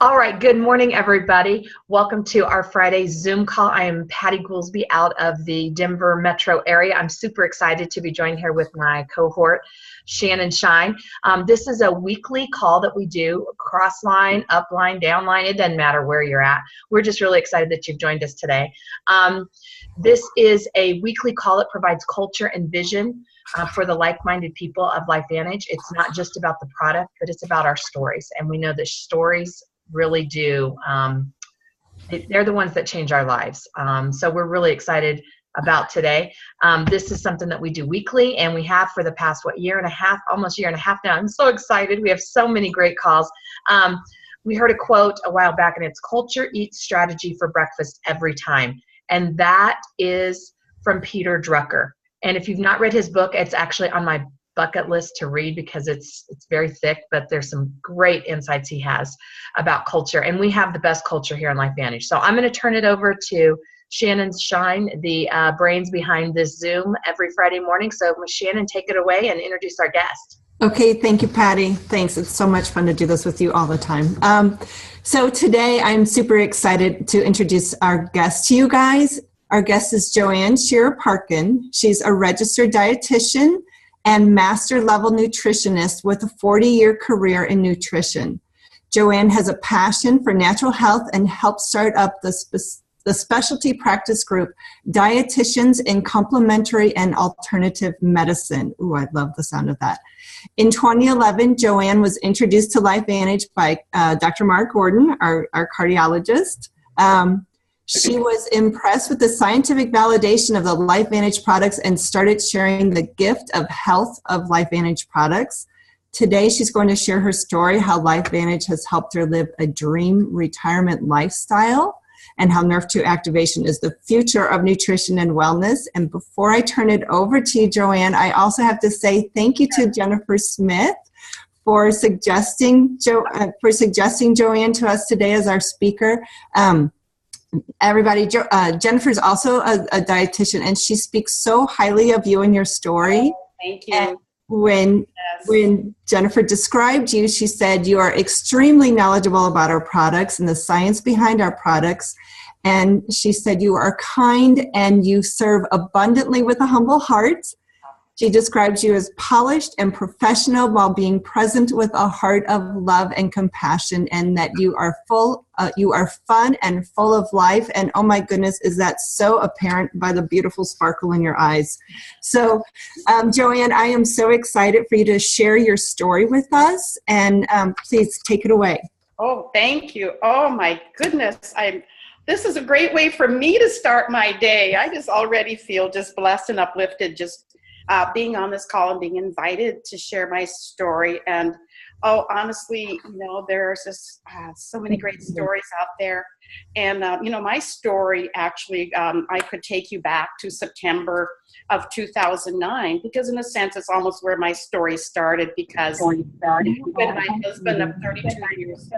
All right, good morning, everybody. Welcome to our Friday Zoom call. I am Patty Goolsby out of the Denver metro area. I'm super excited to be joined here with my cohort, Shannon Shine. This is a weekly call that we do, cross line, up line, down line. It doesn't matter where you're at. We're just really excited that you've joined us today. This is a weekly call that provides culture and vision for the like-minded people of LifeVantage. It's not just about the product, but it's about our stories. And we know that stories really do. They're the ones that change our lives. So we're really excited about today. This is something that we do weekly, and we have for the past, year and a half, almost year and a half now. I'm so excited. We have so many great calls. We heard a quote a while back, and it's culture eats strategy for breakfast every time. And that is from Peter Drucker. And if you've not read his book, it's actually on my bucket list to read because it's very thick, but there's some great insights he has about culture. And we have the best culture here on LifeVantage. So I'm going to turn it over to Shannon Shine, the brains behind this Zoom every Friday morning. So Ms. Shannon, take it away and introduce our guest. Okay, thank you, Patty. Thanks. It's so much fun to do this with you all the time. So today I'm super excited to introduce our guest to you guys. Our guest is Joanne Shearer Parkin. She's a registered dietitian and master level nutritionist with a 40-year career in nutrition. Joanne has a passion for natural health and helped start up the specialty practice group, Dietitians in Complementary and Alternative Medicine. Ooh, I love the sound of that. In 2011, Joanne was introduced to LifeVantage by Dr. Mark Gordon, our cardiologist. She was impressed with the scientific validation of the LifeVantage products and started sharing the gift of health of LifeVantage products. Today, she's going to share her story, how LifeVantage has helped her live a dream retirement lifestyle, and how Nerve 2 activation is the future of nutrition and wellness. And before I turn it over to you, Joanne, I also have to say thank you to Jennifer Smith for suggesting Joanne to us today as our speaker. Everybody, Jennifer's also a dietitian, and she speaks so highly of you and your story. Thank you. And when Jennifer described you, she said you are extremely knowledgeable about our products and the science behind our products. And she said you are kind and you serve abundantly with a humble heart. She describes you as polished and professional while being present with a heart of love and compassion, and that you are fun and full of life. And oh my goodness, is that so apparent by the beautiful sparkle in your eyes. So Joanne, I am so excited for you to share your story with us, and please take it away. Oh, thank you. Oh my goodness. This is a great way for me to start my day. I just already feel just blessed and uplifted, just being on this call and being invited to share my story. And honestly, there's just so many great stories out there. And my story actually, I could take you back to September of 2009, because in a sense, it's almost where my story started, because when my husband of 32 years.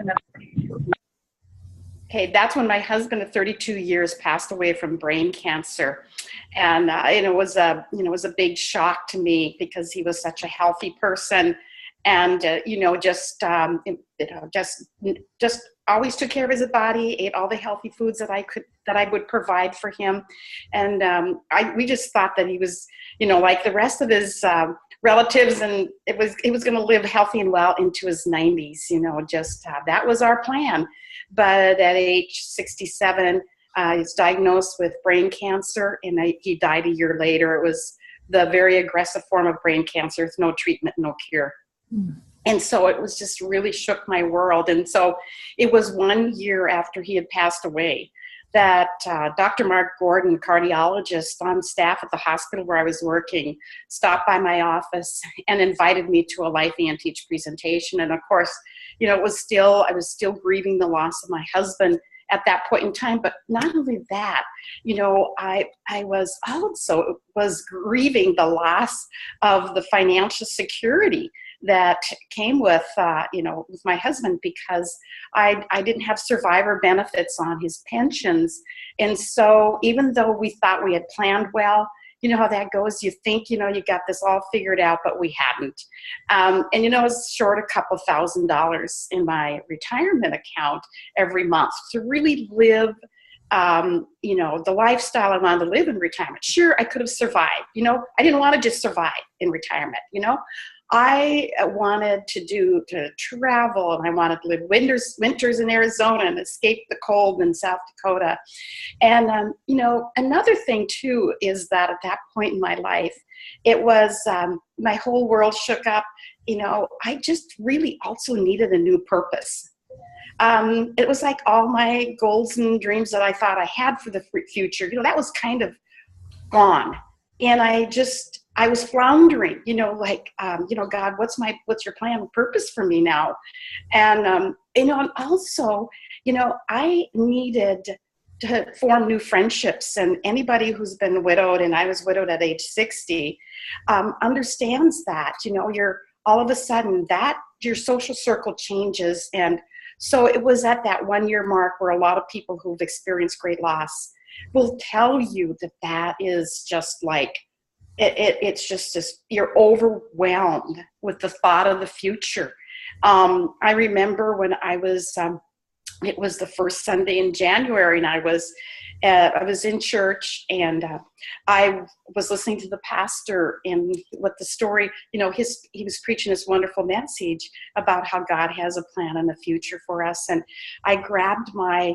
Okay, that's when my husband of 32 years passed away from brain cancer, and it was a big shock to me, because he was such a healthy person, and just always took care of his body, ate all the healthy foods that I would provide for him, and we just thought that he was like the rest of his relatives, and he was going to live healthy and well into his 90s. That was our plan. But at age 67, he was diagnosed with brain cancer, and he died a year later. It was the very aggressive form of brain cancer with no treatment, no cure. Mm. And so it was just really shook my world. And so it was 1 year after he had passed away that Dr. Mark Gordon, cardiologist on staff at the hospital where I was working, stopped by my office and invited me to a LifeVantage presentation. And of course, I was still grieving the loss of my husband at that point in time. But not only that, I was also grieving the loss of the financial security that came with my husband, because I didn't have survivor benefits on his pensions. And so even though we thought we had planned well, you know how that goes. You think, you know, you got this all figured out, but we hadn't. And, you know, I was short a couple $1,000s in my retirement account every month to really live, you know, the lifestyle I wanted to live in retirement. Sure, I could have survived. You know, I didn't want to just survive in retirement, you know. I wanted to travel, and I wanted to live winters in Arizona and escape the cold in South Dakota. And, you know, another thing too is that at that point in my life, it was, my whole world shook up. You know, I just really also needed a new purpose. It was like all my goals and dreams that I thought I had for the future, you know, that was kind of gone. And I was floundering, you know, like, you know, God, what's your plan and purpose for me now? And, you know, and also, you know, I needed to form new friendships, and anybody who's been widowed, and I was widowed at age 60, understands that, you know, you're all of a sudden that your social circle changes. And so it was at that 1 year mark where a lot of people who've experienced great loss will tell you that is just like, it's just you're overwhelmed with the thought of the future. I remember when I was, it was the first Sunday in January, and I was in church, and I was listening to the pastor, and what the story, you know, he was preaching this wonderful message about how God has a plan and a future for us. And I grabbed my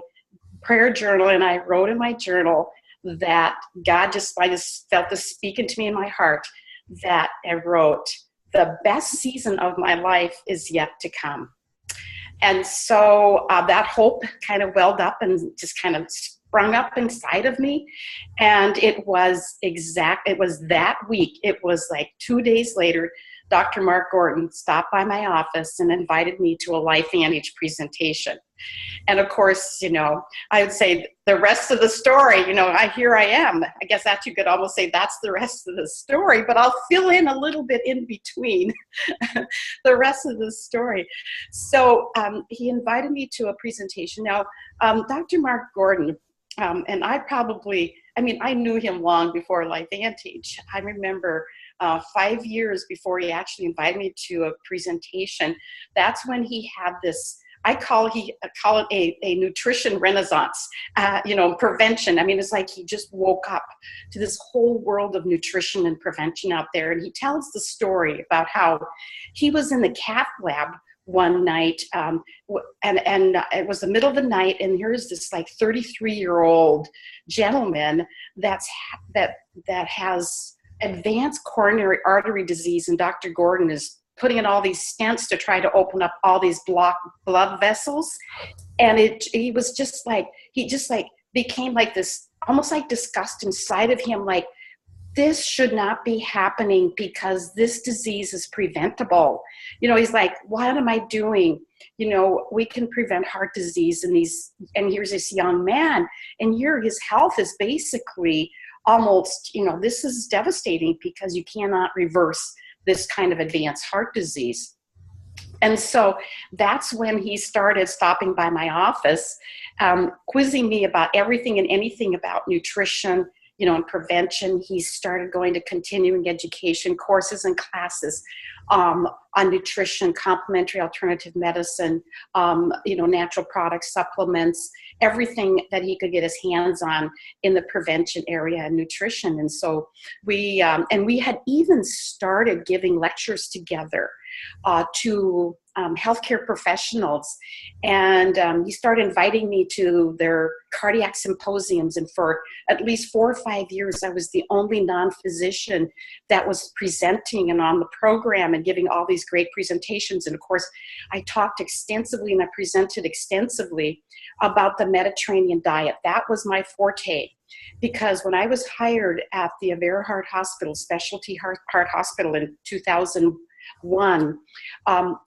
prayer journal, and I wrote in my journal that I just felt this speaking to me in my heart, that I wrote, the best season of my life is yet to come. And so that hope kind of welled up and just kind of sprung up inside of me. And it was that week, it was like 2 days later, Dr. Mark Gordon stopped by my office and invited me to a LifeVantage presentation. And of course, you know, I would say the rest of the story, you know, here I am. I guess that you could almost say that's the rest of the story, but I'll fill in a little bit in between the rest of the story. So he invited me to a presentation. Now, Dr. Mark Gordon, and I knew him long before LifeVantage. I remember 5 years before he actually invited me to a presentation. That's when he had this, I call it a nutrition renaissance, you know, prevention. I mean, it's like he just woke up to this whole world of nutrition and prevention out there. And he tells the story about how he was in the cath lab one night, and it was the middle of the night, and here's this like 33-year-old gentleman that has advanced coronary artery disease, and Dr. Gordon is putting in all these stents to try to open up all these blocked blood vessels. And he became like this, almost like disgust inside of him, like, this should not be happening because this disease is preventable. You know, he's like, what am I doing? You know, we can prevent heart disease and here's this young man, and his health is basically almost, you know, this is devastating because you cannot reverse this kind of advanced heart disease. And so that's when he started stopping by my office, quizzing me about everything and anything about nutrition, you know, and prevention. He started going to continuing education courses and classes on nutrition, complementary alternative medicine, you know, natural products, supplements, everything that he could get his hands on in the prevention area and nutrition. And so we had even started giving lectures together to healthcare professionals. And he started inviting me to their cardiac symposiums. And for at least 4 or 5 years, I was the only non-physician that was presenting and on the program and giving all these great presentations. And of course, I talked extensively and I presented extensively about the Mediterranean diet. That was my forte. Because when I was hired at the Avera Heart Hospital, Specialty Heart Hospital in 2001,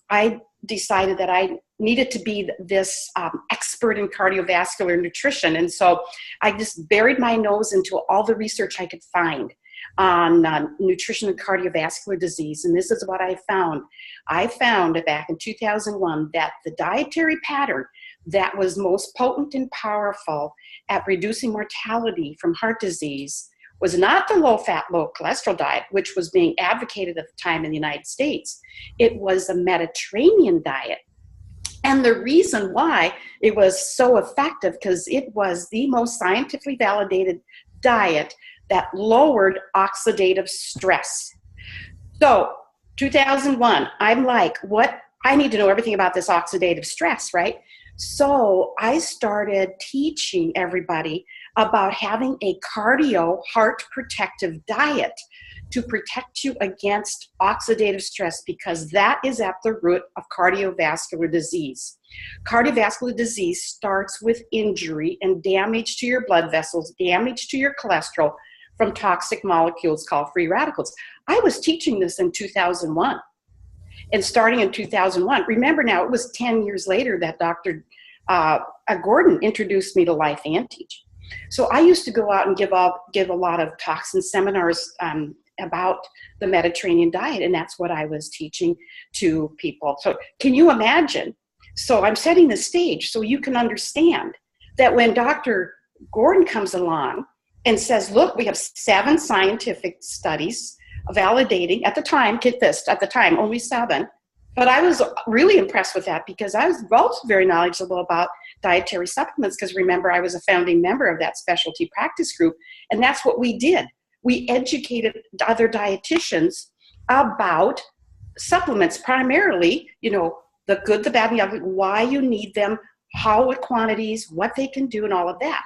I decided that I needed to be this expert in cardiovascular nutrition. And so I just buried my nose into all the research I could find on nutrition and cardiovascular disease. And this is what I found. I found back in 2001 that the dietary pattern that was most potent and powerful at reducing mortality from heart disease was not the low-fat, low-cholesterol diet, which was being advocated at the time in the United States. It was a Mediterranean diet. And the reason why it was so effective, because it was the most scientifically validated diet that lowered oxidative stress. So 2001, I'm like, what? I need to know everything about this oxidative stress, right? So I started teaching everybody about having a cardio heart protective diet to protect you against oxidative stress, because that is at the root of cardiovascular disease. Cardiovascular disease starts with injury and damage to your blood vessels, damage to your cholesterol from toxic molecules called free radicals. I was teaching this in 2001. And starting in 2001, remember now, it was 10 years later that Dr. Gordon introduced me to Life Anti-Age. So I used to go out and give a lot of talks and seminars about the Mediterranean diet, and that's what I was teaching to people. So can you imagine? So I'm setting the stage so you can understand that when Dr. Gordon comes along and says, look, we have 7 scientific studies validating, at the time, get this, at the time, only 7, but I was really impressed with that, because I was also very knowledgeable about dietary supplements, because remember, I was a founding member of that specialty practice group, and that's what we did. We educated other dietitians about supplements, primarily, the good, the bad, and the ugly, why you need them, how, what quantities, what they can do, and all of that.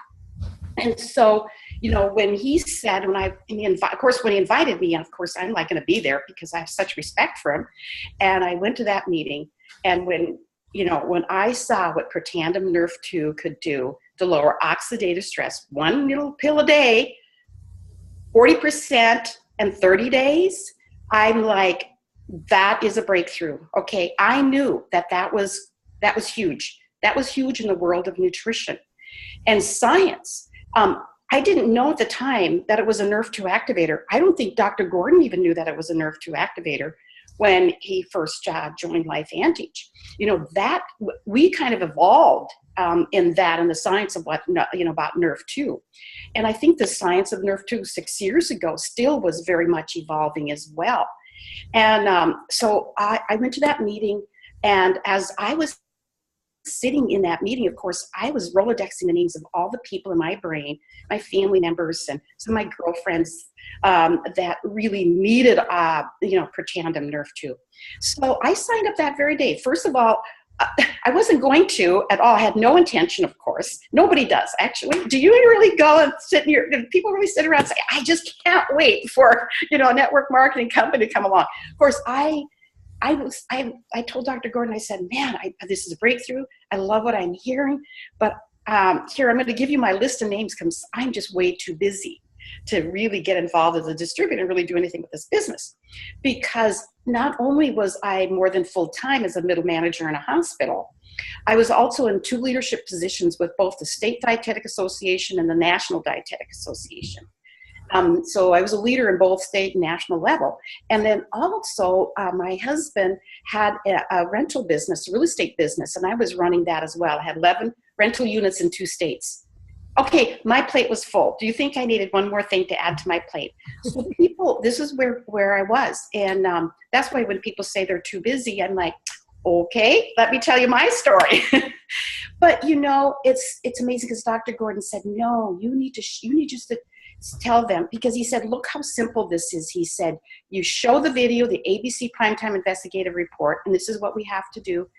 And so, when he said, of course, when he invited me, of course, I'm like going to be there because I have such respect for him. And I went to that meeting, and when I saw what Protandim Nerf 2 could do to lower oxidative stress, 1 little pill a day, 40% in 30 days, I'm like, that is a breakthrough. Okay, I knew that was huge. That was huge in the world of nutrition and science. I didn't know at the time that it was a Nerf 2 activator. I don't think Dr. Gordon even knew that it was a Nerf 2 activator when he first joined Life Anti-Age. That we kind of evolved in the science of what, about Nerf 2. And I think the science of Nerf 2 6 years ago still was very much evolving as well. And so I went to that meeting, and as I was sitting in that meeting, of course, I was Rolodexing the names of all the people in my brain, my family members and some of my girlfriends that really needed, Protandim Nerf 2. So I signed up that very day. First of all, I wasn't going to at all. I had no intention, of course. Nobody does, actually. Do you really go and sit in your, do people really sit around and say, I just can't wait for, a network marketing company to come along? Of course, I told Dr. Gordon, I said, man, this is a breakthrough. I love what I'm hearing, but here, I'm going to give you my list of names because I'm just way too busy to really get involved as a distributor and really do anything with this business. Because not only was I more than full-time as a middle manager in a hospital, I was also in 2 leadership positions with both the State Dietetic Association and the National Dietetic Association. So I was a leader in both state and national level. And then also my husband had a rental business, a real estate business, and I was running that as well. I had 11 rental units in 2 states. Okay, my plate was full. Do you think I needed one more thing to add to my plate? So people, this is where I was. And that's why when people say they're too busy, I'm like, okay, let me tell you my story. But it's amazing because Dr. Gordon said, no, you need just to tell them, because he said, look how simple this is. He said, you show the video, the ABC Primetime Investigative Report, and this is what we have to do.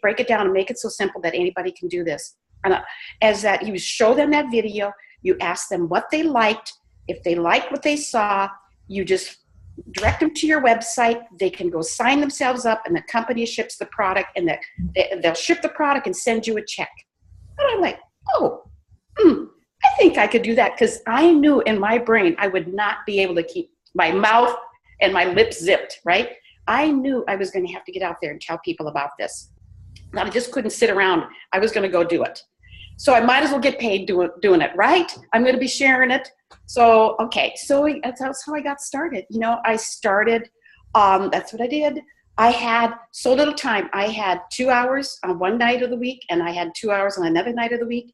Break it down and make it so simple that anybody can do this. And as that, you show them that video, you ask them what they liked. If they liked what they saw, you just direct them to your website. They can go sign themselves up, and the company ships the product, and they'll ship the product and send you a check. And I'm like, I think I could do that, because I knew in my brain I would not be able to keep my mouth and my lips zipped, right? I knew I was going to have to get out there and tell people about this. I just couldn't sit around. I was going to go do it. So I might as well get paid doing it, right? I'm going to be sharing it. So, okay. So that's how I got started. I started, that's what I did. I had so little time. I had 2 hours on one night of the week, and I had 2 hours on another night of the week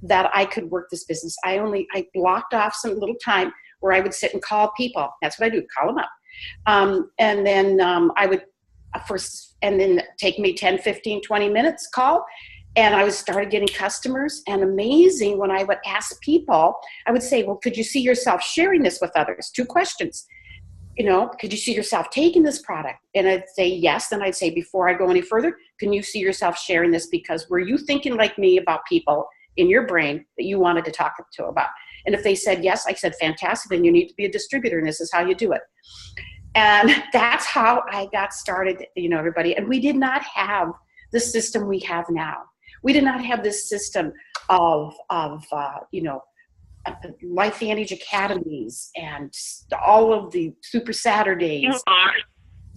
that I could work this business. I blocked off some little time where I would sit and call people. That's what I do, call them up. And then I would and then take me 10, 15, 20 minutes call. And I started getting customers, and amazing when I would ask people, I would say, well, could you see yourself sharing this with others? 2 questions. Could you see yourself taking this product? And I'd say yes. Then I'd say, before I go any further, can you see yourself sharing this? Because were you thinking like me about people in your brain that you wanted to talk to about? And if they said yes, I said, fantastic, then you need to be a distributor, and this is how you do it. And that's how I got started, everybody. And we did not have the system we have now. We did not have this system of Life Advantage Academies and all of the Super Saturdays,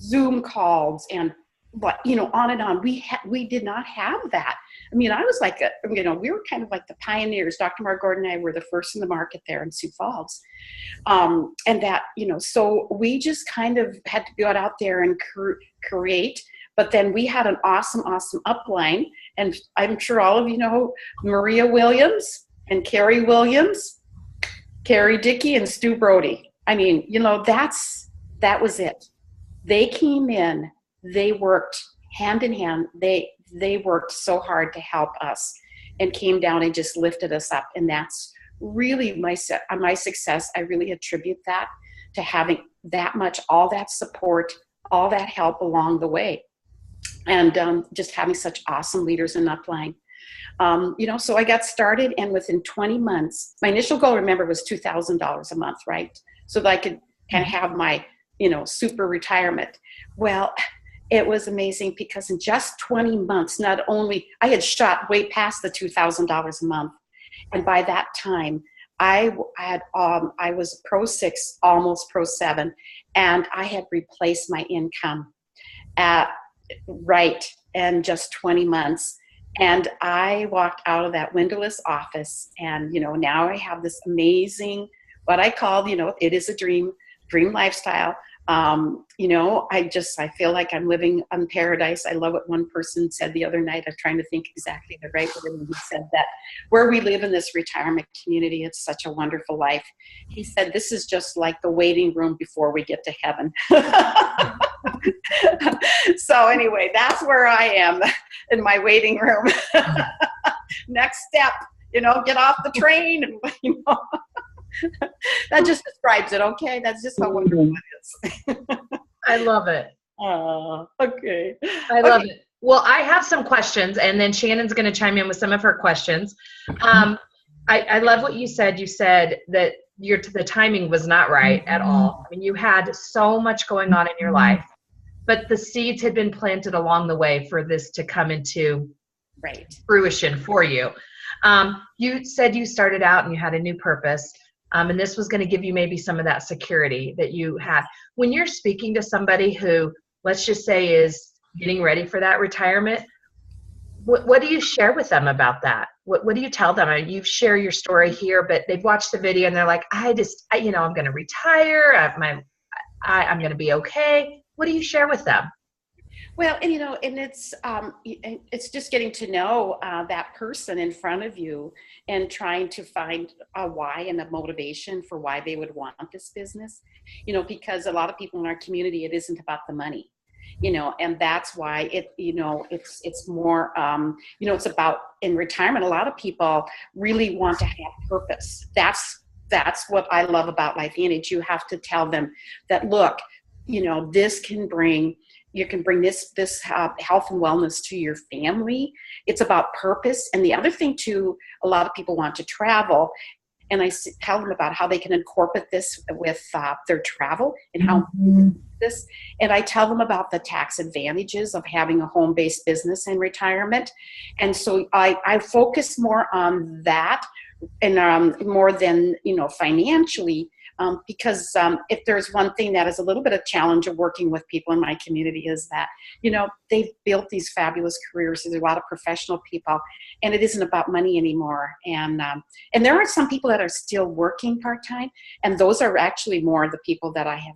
Zoom calls, and on and on. We did not have that. I mean, I was like, we were kind of like the pioneers. Dr. Mark Gordon and I were the first in the market there in Sioux Falls. And that, so we just kind of had to go out there and create. But then we had an awesome upline. And I'm sure all of you know Maria Williams and Carrie Williams, Carrie Dickey, and Stu Brody. I mean, that was it. They came in, they worked hand in hand. They worked so hard to help us and came down and just lifted us up. And that's really my success. I really attribute that to having that much, all that support, all that help along the way. And just having such awesome leaders in upline. So I got started, and within 20 months, my initial goal, remember, was $2,000 a month, right? So that I could kind of have my, super retirement. Well, it was amazing because in just 20 months, not only I had shot way past the $2,000 a month, and by that time, I was Pro 6, almost Pro 7, and I had replaced my income in just 20 months. And I walked out of that windowless office, and now I have this amazing, what I called, it is a dream lifestyle. I feel like I'm living on paradise. I love what one person said the other night. I'm trying to think exactly the right word. He said that where we live in this retirement community, it's such a wonderful life. He said, this is just like the waiting room before we get to heaven. So anyway, that's where I am in my waiting room. Next step, get off the train and, that just describes it. Okay. That's just how wonderful it is. I love it. Okay. I love it. Well, I have some questions, and then Shannon's going to chime in with some of her questions. I love what you said. You said that the timing was not right at all. I mean, you had so much going on in your life, but the seeds had been planted along the way for this to come into fruition for you. You said you started out and you had a new purpose. And this was going to give you maybe some of that security that you had. When you're speaking to somebody who, let's just say, is getting ready for that retirement, what do you share with them about that? What do you tell them? I mean, you share your story here, but they've watched the video and they're like, I'm going to retire. I'm going to be okay. What do you share with them? Well, and it's just getting to know that person in front of you and trying to find a why and a motivation for why they would want this business, because a lot of people in our community, it isn't about the money, and that's why it's more, it's about, in retirement, a lot of people really want to have purpose. That's what I love about Life Advantage. You have to tell them that, look, this can bring, you can bring this health and wellness to your family. It's about purpose. And the other thing too, a lot of people want to travel. And I tell them about how they can incorporate this with their travel and how this. And I tell them about the tax advantages of having a home-based business in retirement. And so I focus more on that and more than, financially. Because if there's one thing that is a little bit of challenge of working with people in my community is that, they've built these fabulous careers. There's a lot of professional people, and it isn't about money anymore. And there are some people that are still working part-time, and those are actually more the people that I have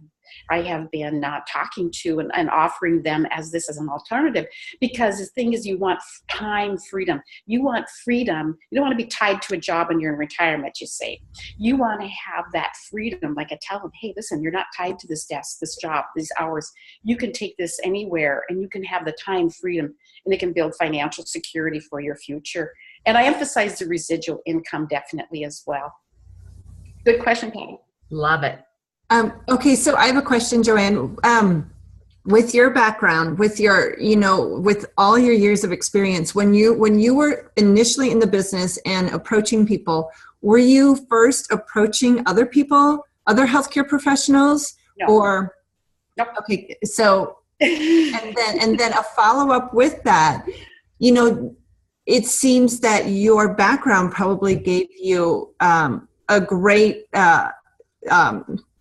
I have been talking to and offering them as this as an alternative, because the thing is, you want time freedom. You want freedom. You don't want to be tied to a job when you're in retirement, you say. You want to have that freedom. Like I tell them, hey, listen, you're not tied to this desk, this job, these hours. You can take this anywhere, and you can have the time freedom, and it can build financial security for your future. And I emphasize the residual income definitely as well. Good question, Patty. Love it. Okay, so I have a question, Joanne. With your background, with your, with all your years of experience, when you were initially in the business and approaching people, were you first approaching other people, other healthcare professionals, No. or? Nope. Okay, so and then a follow-up with that, it seems that your background probably gave you a great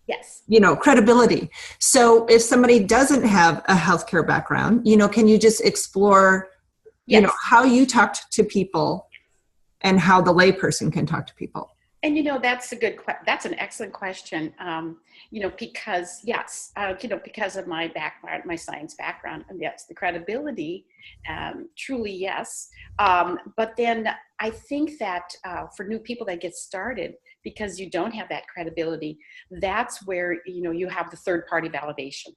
yes, credibility. So if somebody doesn't have a healthcare background, can you just explore, yes, how you talked to people and how the layperson can talk to people? And that's that's an excellent question. Because yes, because of my background, my science background, and yes, the credibility, truly yes. But then I think that for new people that get started, because you don't have that credibility, that's where you have the third party validation.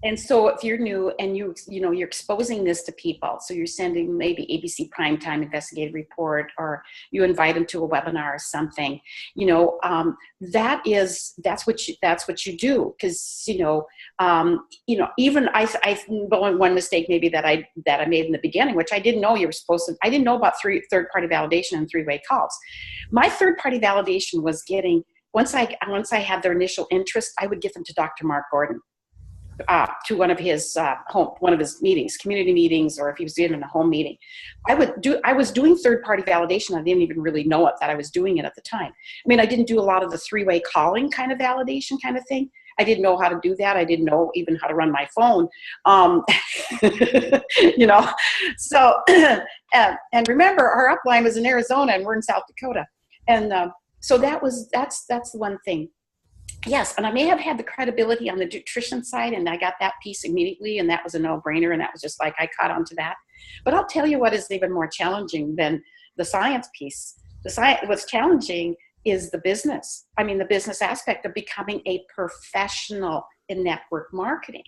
And so if you're new and you're exposing this to people, so you're sending maybe ABC Primetime Investigative Report, or you invite them to a webinar or something, that's what you do. Because even one mistake maybe that I made in the beginning, which I didn't know I didn't know about third party validation and three-way calls. My third party validation was getting, once I had their initial interest, I would give them to Dr. Mark Gordon. To one of his meetings, community meetings, or if he was doing a home meeting. I was doing third-party validation. I didn't even really know that I was doing it at the time. I mean, I didn't do a lot of the three-way calling kind of validation kind of thing. I didn't know how to do that. I didn't know even how to run my phone. So, and remember, our upline was in Arizona and we're in South Dakota. And so that's the one thing. Yes, and I may have had the credibility on the nutrition side, and I got that piece immediately, and that was a no-brainer, and that was just like I caught on to that. But I'll tell you what is even more challenging than the science piece. What's challenging is the business. I mean, the business aspect of becoming a professional in network marketing.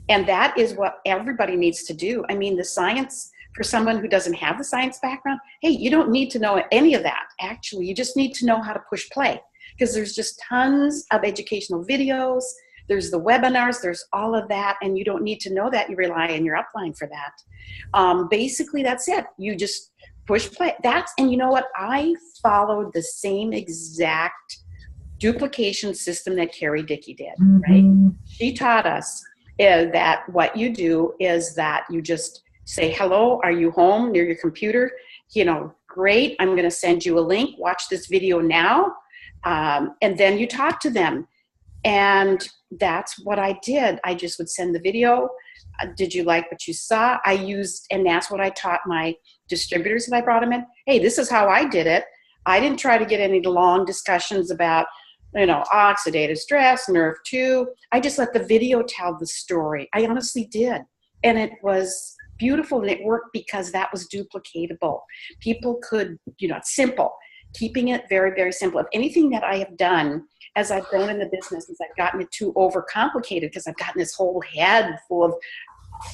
And that is what everybody needs to do. I mean, the science, for someone who doesn't have the science background, hey, you don't need to know any of that. Actually, you just need to know how to push play. Because there's just tons of educational videos, there's the webinars, there's all of that, and you don't need to know that. You rely on your upline for that. Basically, that's it. You just push play. And you know what? I followed the same exact duplication system that Carrie Dickey did, right? She taught us that what you do is that you just say, hello, are you home near your computer? Great, I'm going to send you a link. Watch this video now. And then you talk to them. And that's what I did. I just would send the video. Did you like what you saw? And that's what I taught my distributors that I brought them in. Hey, this is how I did it. I didn't try to get any long discussions about, oxidative stress, NRF2. I just let the video tell the story. I honestly did. And it was beautiful, and it worked because that was duplicatable. People could, it's simple. Keeping it very, very simple. If anything that I have done as I've grown in the business is I've gotten it too overcomplicated, because I've gotten this whole head full of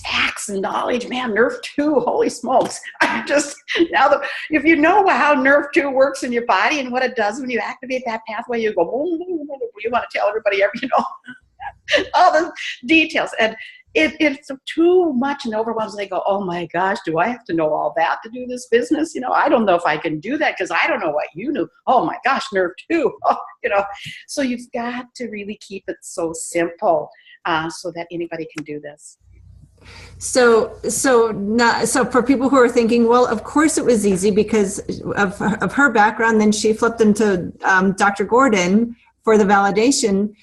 facts and knowledge. Man, NRF2, holy smokes. If you know how NRF2 works in your body and what it does when you activate that pathway, you go, boom, boom, boom, boom. You want to tell everybody all the details. And it's too much and overwhelms. They go, oh my gosh, do I have to know all that to do this business? I don't know if I can do that because I don't know what you knew. Oh my gosh, NRF2. So you've got to really keep it so simple so that anybody can do this. So for people who are thinking, well, of course it was easy because of her background. Then she flipped into Dr. Gordon for the validation.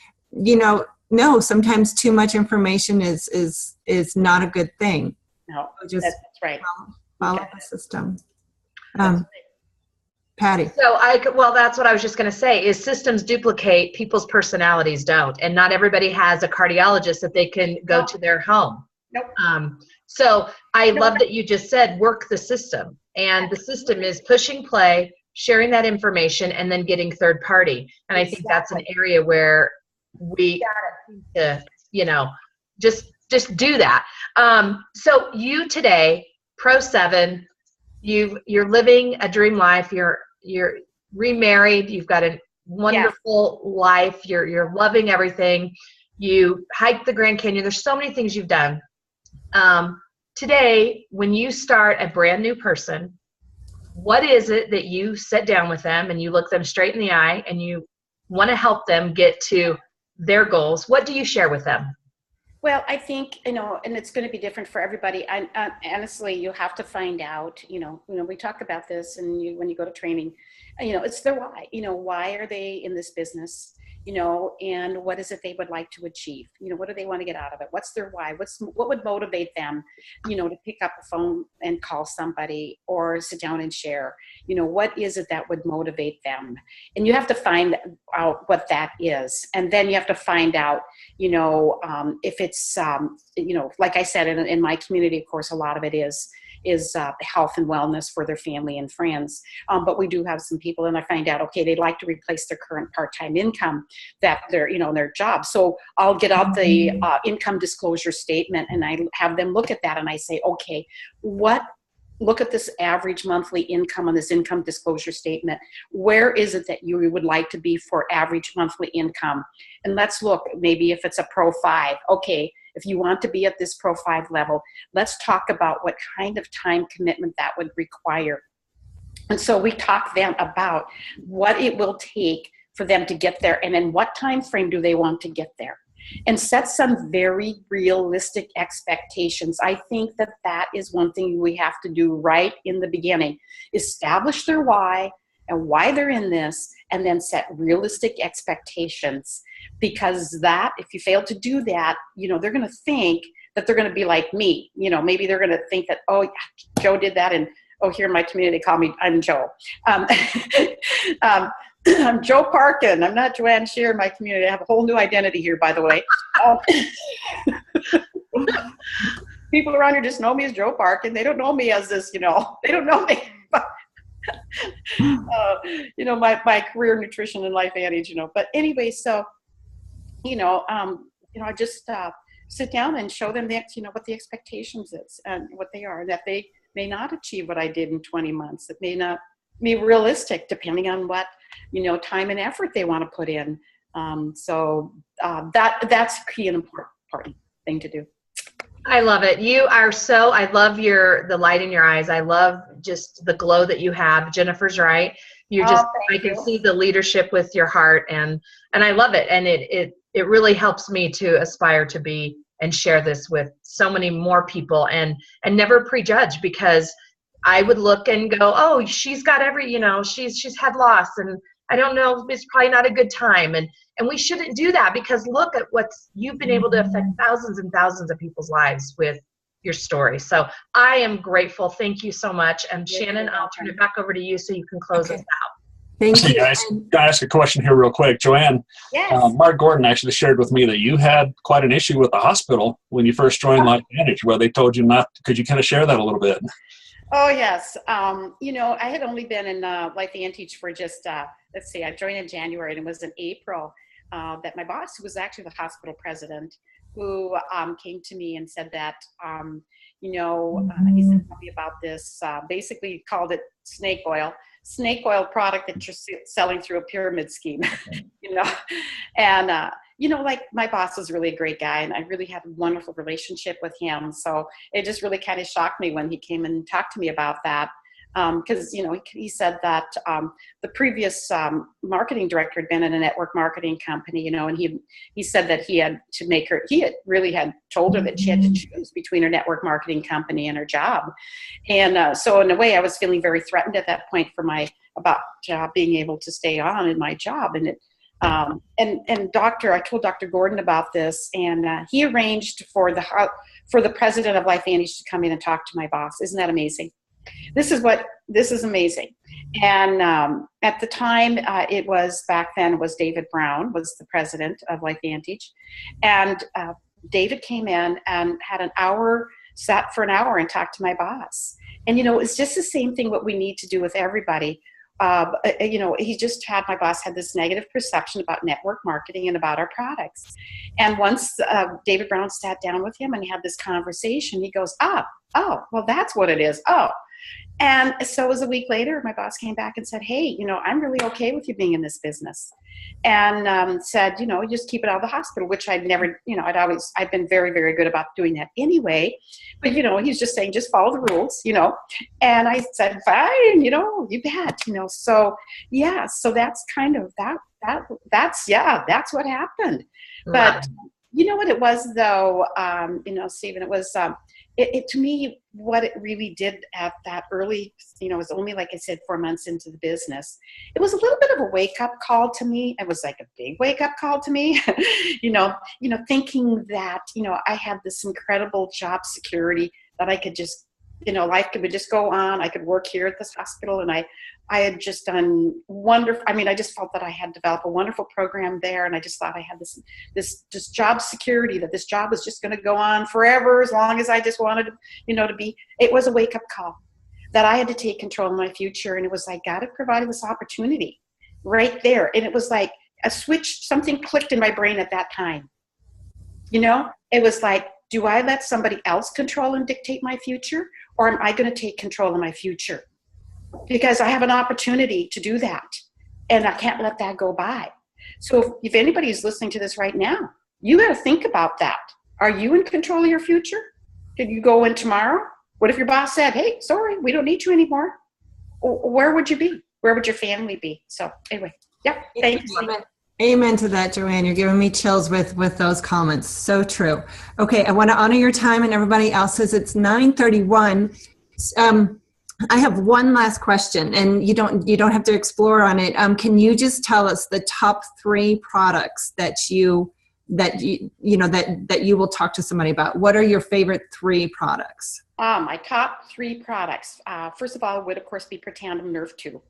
No, sometimes too much information is not a good thing. No, just that's right. Follow the system. Patty. So well, that's what I was just going to say is systems duplicate, people's personalities don't. And not everybody has a cardiologist that they can go to their home. Nope. So I love that you just said work the system. And the system is pushing play, sharing that information, and then getting third party. And I think that's an area where we just do that. So you today, Pro 7, you're living a dream life. You're remarried. You've got a wonderful life. You're loving everything. You hiked the Grand Canyon. There's so many things you've done. Today, when you start a brand new person, what is it that you sit down with them and you look them straight in the eye and you want to help them get to their goals? What do you share with them? Well, I think, and it's going to be different for everybody. Honestly, you have to find out, we talk about this and when you go to training, it's their why, why are they in this business? And what is it they would like to achieve? What do they want to get out of it? What's their why? What would motivate them, to pick up the phone and call somebody or sit down and share? What is it that would motivate them? And you have to find out what that is. And then you have to find out, if it's, like I said, in my community, of course, a lot of it is health and wellness for their family and friends. But we do have some people, and I find out, okay, they'd like to replace their current part-time income that they're, their job. So I'll get out the income disclosure statement and I have them look at that and I say, okay, look at this average monthly income on this income disclosure statement. Where is it that you would like to be for average monthly income? And let's look, maybe if it's a Pro 5, okay, if you want to be at this Pro 5 level, let's talk about what kind of time commitment that would require. And so we talk then about what it will take for them to get there and in what time frame do they want to get there. And set some very realistic expectations. I think that is one thing we have to do right in the beginning. Establish their why and why they're in this, and then set realistic expectations. Because if you fail to do that, they're going to think that they're going to be like me. Maybe they're going to think that, oh, Joe did that, and oh, here in my community, they call me, I'm Joe. I'm Joe Parkin. I'm not Joanne Shearer in my community. I have a whole new identity here, by the way. People around here just know me as Joe Parkin. They don't know me as this, they don't know me. My career, nutrition, and life adage, But anyway, so, I just sit down and show them what the expectations is and what they are, and that they may not achieve what I did in 20 months. It may not be realistic depending on what, time and effort they want to put in. That's key and important thing to do. I love it. You are I love the light in your eyes. I love just the glow that you have. Jennifer's right. I can see the leadership with your heart, and I love it. And it really helps me to aspire to be and share this with so many more people, and never prejudge, because I would look and go, oh, she's got she's had loss, and I don't know, it's probably not a good time. And we shouldn't do that, because look at you've been able to affect thousands and thousands of people's lives with your story. So I am grateful. Thank you so much. And Shannon, I'll turn it back over to you so you can close us out. Thank you. Guys, can I ask a question here real quick? Joanne, yes. Mark Gordon actually shared with me that you had quite an issue with the hospital when you first joined LifeVantage, where they told you not. Could you kind of share that a little bit? Oh, yes. I had only been in LifeVantage for just, let's see, I joined in January, and it was in April that my boss, who was actually the hospital president, who came to me and said that, he said, tell me about this, basically called it snake oil product that you're selling through a pyramid scheme, and, like my boss was really a great guy, and I really had a wonderful relationship with him. So it just really kind of shocked me when he came and talked to me about that. Because, he said that the previous marketing director had been in a network marketing company, and he said that he had really had told her that she had to choose between her network marketing company and her job. And so in a way, I was feeling very threatened at that point about being able to stay on in my job. And I told Dr. Gordon about this, and he arranged for the president of LifeVantage to come in and talk to my boss. Isn't that amazing? This is amazing. And at the time, it was back then was David Brown was the president of LifeVantage, and David came in and had sat for an hour and talked to my boss. And it's just the same thing what we need to do with everybody. My boss had this negative perception about network marketing and about our products. And once David Brown sat down with him and he had this conversation, he goes, well, that's what it is. Oh. And so it was a week later, my boss came back and said, hey, I'm really okay with you being in this business. And said, just keep it out of the hospital, which I'd never, I've been very, very good about doing that anyway. But, he's just saying, just follow the rules, And I said, fine, you bet, So, yeah, so that's kind of that's what happened. Right. But you know what it was, though, Stephen, it was, it to me, what it really did at that early, it was only, like I said, 4 months into the business. It was a little bit of a wake-up call to me. It was like a big wake-up call to me, thinking that, I had this incredible job security that I could just, life would just go on. I could work here at this hospital, and I had just done wonderful. I mean, I just felt that I had developed a wonderful program there, and I just thought I had this job security, that this job was just going to go on forever as long as I just wanted, to be. It was a wake-up call that I had to take control of my future, and it was like God had provided this opportunity right there, and it was like a switch. Something clicked in my brain at that time. It was like, do I let somebody else control and dictate my future, or am I going to take control of my future? Because I have an opportunity to do that, and I can't let that go by. So if anybody is listening to this right now, you got to think about that. Are you in control of your future? Could you go in tomorrow? What if your boss said, hey, sorry, we don't need you anymore? Where would you be? Where would your family be? So anyway, yeah, thank you. Amen to that, Joanne. You're giving me chills with those comments. So true. Okay, I want to honor your time and everybody else's. It's 9:31. I have one last question, and you don't have to explore on it. Can you just tell us the top 3 products that you will talk to somebody about? What are your favorite 3 products? My top 3 products. First of all, would of course be Protandim Nerve 2.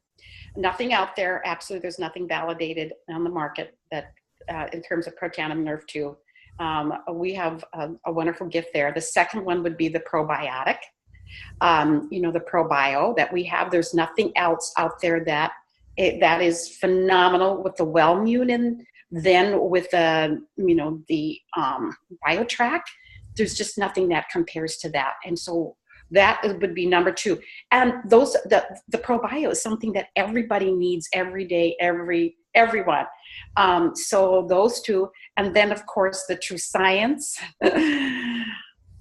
Nothing out there. Absolutely, there's nothing validated on the market that in terms of Protandim Nerve 2. We have a wonderful gift there. The second one would be the probiotic. The ProBio that we have. There's nothing else out there that is phenomenal with the Wellmune, and then with the BioTrack. There's just nothing that compares to that. And so that would be number 2. And the ProBio is something that everybody needs every day, everyone. So those 2, and then of course the True Science.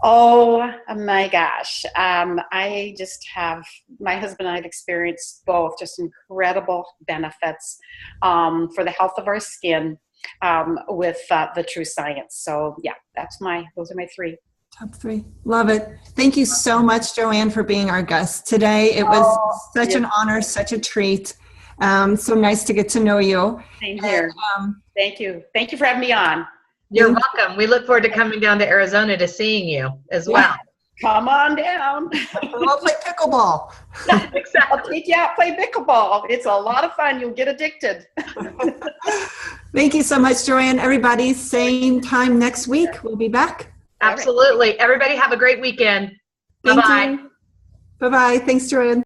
Oh my gosh. I just have, my husband and I have experienced both just incredible benefits for the health of our skin with the True Science. So yeah, those are my 3. Top 3. Love it. Thank you so much, Joanne, for being our guest today. It was such an honor, such a treat. So nice to get to know you. Same here. And, thank you. Thank you for having me on. You're welcome. We look forward to coming down to Arizona to seeing you as well. Come on down. We'll play pickleball. Exactly. I'll take you out, play pickleball. It's a lot of fun. You'll get addicted. Thank you so much, Joanne. Everybody, same time next week. We'll be back. Absolutely. Everybody have a great weekend. Bye-bye. Bye-bye. Thanks, Joanne.